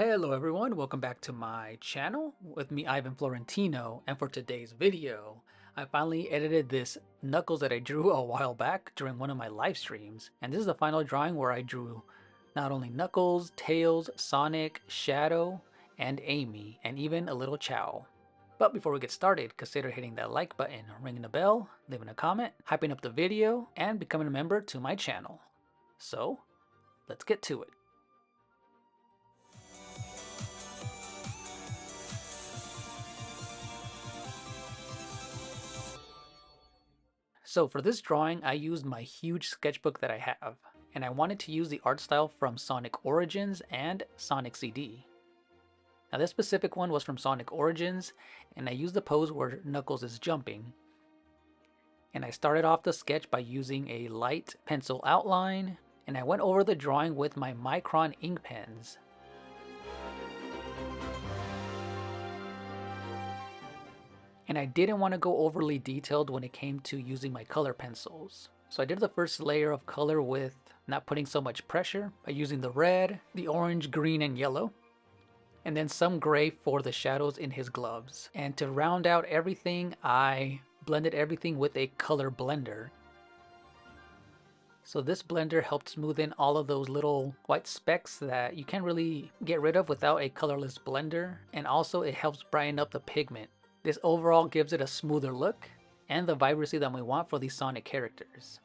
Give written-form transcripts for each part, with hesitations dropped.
Hello everyone, welcome back to my channel with me Ivan Florentino, and for today's video I finally edited this Knuckles that I drew a while back during one of my live streams, and this is the final drawing where I drew not only Knuckles, Tails, Sonic, Shadow, and Amy, and even a little Chow. But before we get started, consider hitting that like button, ringing the bell, leaving a comment, hyping up the video, and becoming a member to my channel. So, let's get to it. So for this drawing, I used my huge sketchbook that I have, and I wanted to use the art style from Sonic Origins and Sonic CD. Now this specific one was from Sonic Origins, and I used the pose where Knuckles is jumping. And I started off the sketch by using a light pencil outline, and I went over the drawing with my Micron ink pens. And I didn't want to go overly detailed when it came to using my color pencils. So I did the first layer of color with not putting so much pressure by using the red, the orange, green, and yellow. And then some gray for the shadows in his gloves. And to round out everything, I blended everything with a color blender. So this blender helped smooth in all of those little white specks that you can't really get rid of without a colorless blender. And also it helps brighten up the pigment. This overall gives it a smoother look and the vibrancy that we want for these Sonic characters.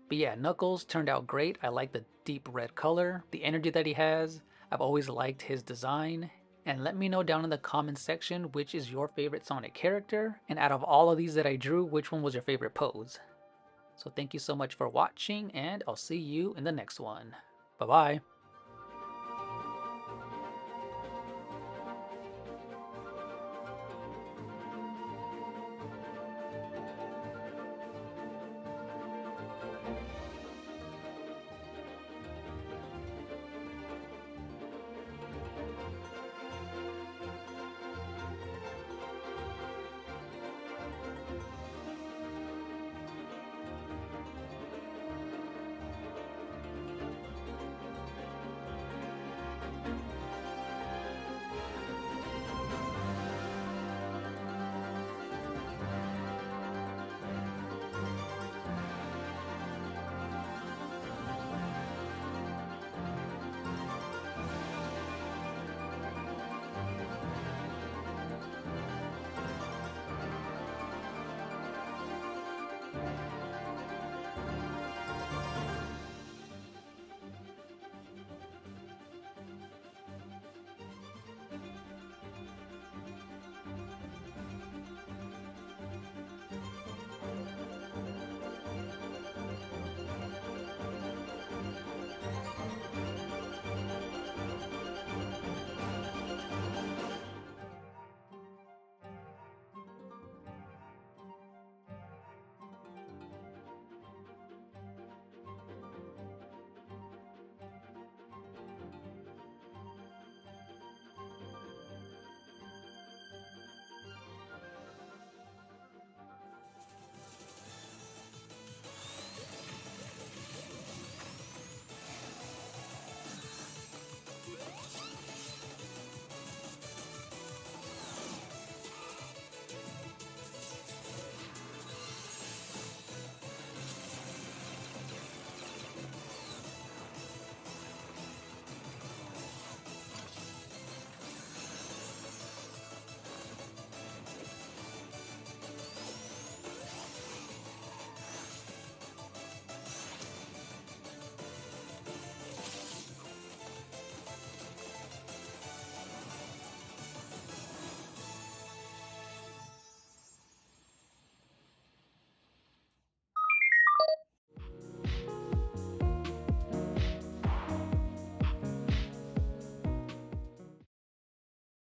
But yeah, Knuckles turned out great. I like the deep red color, the energy that he has. I've always liked his design. And let me know down in the comments section which is your favorite Sonic character, and out of all of these that I drew, which one was your favorite pose. So thank you so much for watching, and I'll see you in the next one. Bye bye.